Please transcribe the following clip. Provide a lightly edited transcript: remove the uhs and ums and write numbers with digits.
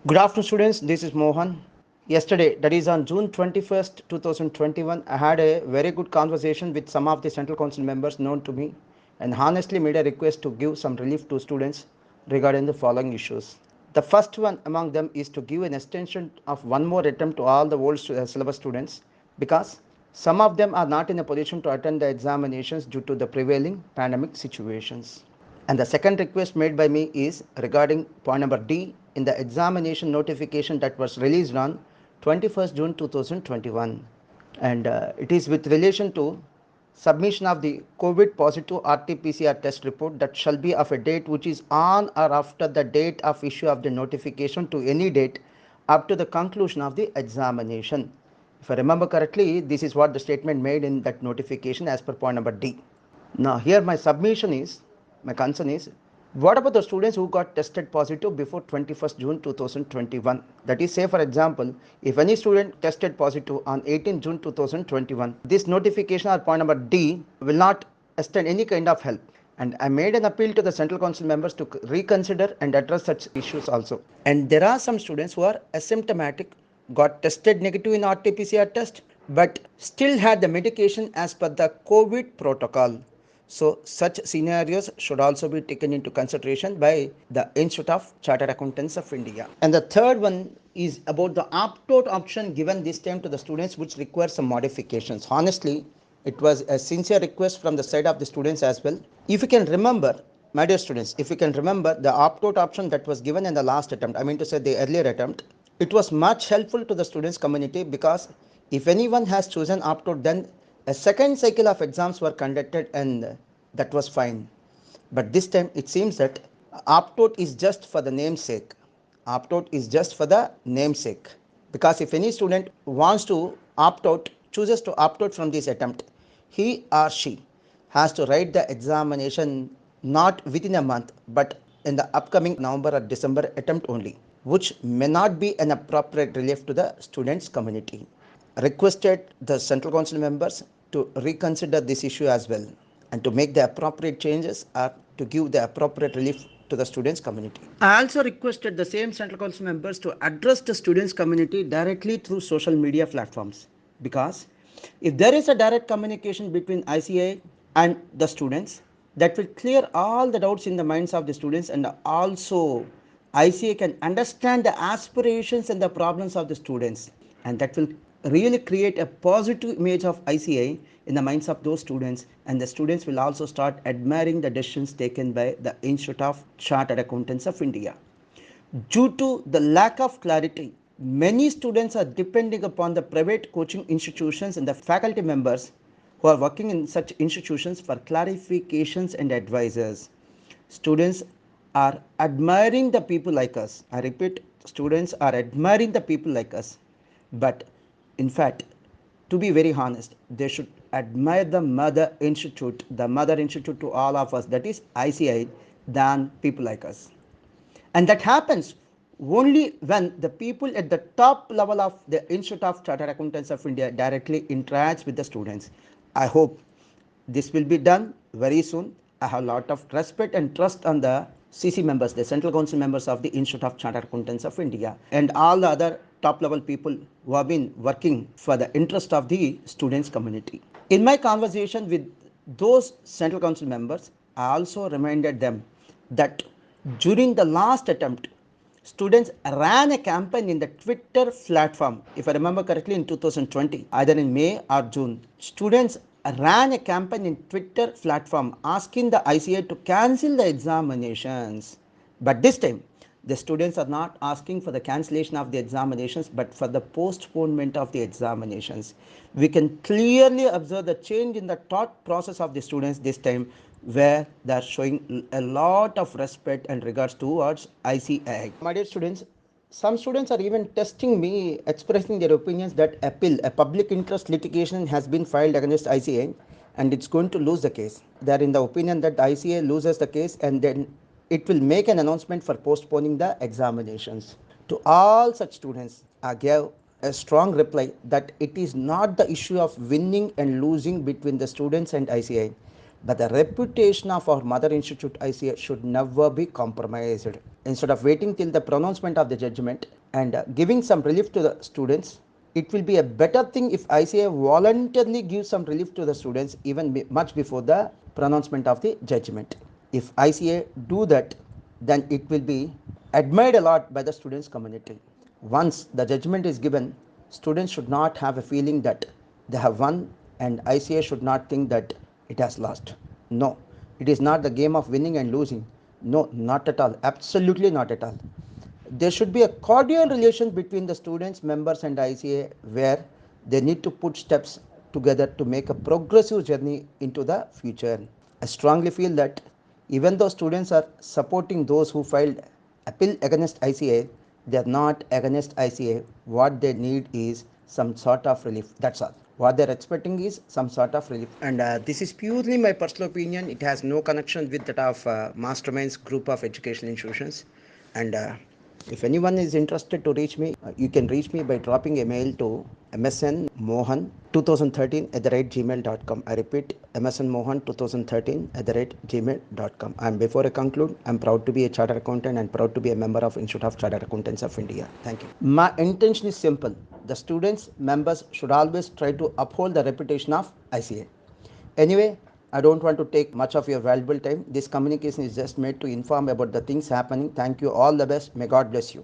Good afternoon, students. This is Mohan. Yesterday, that is on June 21st, 2021, I had a very good conversation with some of the Central Council members known to me and honestly made a request to give some relief to students regarding the following issues. The first one among them is to give an extension of one more attempt to all the old syllabus students because some of them are not in a position to attend the examinations due to the prevailing pandemic situations. And the second request made by me is regarding point number D in the examination notification that was released on 21st June 2021. And it is with relation to submission of the COVID positive RT-PCR test report that shall be of a date which is on or after the date of issue of the notification to any date up to the conclusion of the examination. If I remember correctly, this is what the statement made in that notification as per point number D. Now, here my concern is, what about the students who got tested positive before 21st June 2021? That is, say for example, if any student tested positive on 18 June 2021, this notification or point number D will not extend any kind of help. And I made an appeal to the Central Council members to reconsider and address such issues also. And there are some students who are asymptomatic, got tested negative in RT-PCR test, but still had the medication as per the COVID protocol. So such scenarios should also be taken into consideration by the Institute of Chartered Accountants of India. And the third one is about the opt-out option given this time to the students, which requires some modifications. Honestly, it was a sincere request from the side of the students as well. If you can remember, my dear students, if you can remember the opt-out option that was given in the last attempt, I mean to say the earlier attempt, it was much helpful to the students community because if anyone has chosen opt-out, then a second cycle of exams were conducted and that was fine. But this time it seems that opt-out is just for the namesake. Opt-out is just for the namesake. Because if any student wants to opt out, chooses to opt out from this attempt, he or she has to write the examination not within a month, but in the upcoming November or December attempt only, which may not be an appropriate relief to the students community. Requested the Central Council members to reconsider this issue as well and to make the appropriate changes or to give the appropriate relief to the students community. I also requested the same Central Council members to address the students community directly through social media platforms because if there is a direct communication between ICA and the students, that will clear all the doubts in the minds of the students, and also ICA can understand the aspirations and the problems of the students, and that will really create a positive image of ICA in the minds of those students, and the students will also start admiring the decisions taken by the Institute of Chartered Accountants of India. Due to the lack of clarity, many students are depending upon the private coaching institutions and the faculty members who are working in such institutions for clarifications and advices. Students are admiring the people like us. I repeat, students are admiring the people like us. But in fact, to be very honest, they should admire the mother institute to all of us, that is ICI, than people like us. And that happens only when the people at the top level of the Institute of Chartered Accountants of India directly interacts with the students. I hope this will be done very soon. I have a lot of respect and trust on the CC members, the Central Council members of the Institute of Chartered Accountants of India, and all the other top level people who have been working for the interest of the students community. In my conversation with those Central Council members, I also reminded them that during the last attempt, students ran a campaign in the Twitter platform. If I remember correctly, in 2020, either in May or June, students ran a campaign in Twitter platform asking the ICA to cancel the examinations. But this time, the students are not asking for the cancellation of the examinations, but for the postponement of the examinations. We can clearly observe the change in the thought process of the students this time, where they are showing a lot of respect and regards towards ICAI. My dear students, some students are even testing me, expressing their opinions that a public interest litigation has been filed against ICA and it's going to lose the case. They are in the opinion that ICA loses the case and then it will make an announcement for postponing the examinations. To all such students, I gave a strong reply that it is not the issue of winning and losing between the students and ICI, but the reputation of our mother institute ICI should never be compromised. instead of waiting till the pronouncement of the judgment and giving some relief to the students. It will be a better thing if ICA voluntarily gives some relief to the students even much before the pronouncement of the judgment. If ICA do that, then it will be admired a lot by the students community. Once the judgment is given, students should not have a feeling that they have won, and ICA should not think that it has lost. No, it is not the game of winning and losing. No, not at all. Absolutely not at all. There should be a cordial relation between the students, members, and ICA where they need to put steps together to make a progressive journey into the future. I strongly feel that even though students are supporting those who filed appeal against ICA, they are not against ICA. What they need is some sort of relief. That's all. What they're expecting is some sort of relief. And this is purely my personal opinion. It has no connection with that of Mastermind's group of educational institutions. And if anyone is interested to reach me, you can reach me by dropping a mail to msnmohan2013 at the rate gmail.com. I repeat, msnmohan2013 at the rate gmail.com. And before I conclude, I'm proud to be a chartered accountant and proud to be a member of Institute of Chartered Accountants of India. Thank you. My intention is simple. The students, members should always try to uphold the reputation of ICA. Anyway, I don't want to take much of your valuable time. This communication is just made to inform about the things happening. Thank you. All the best. May God bless you.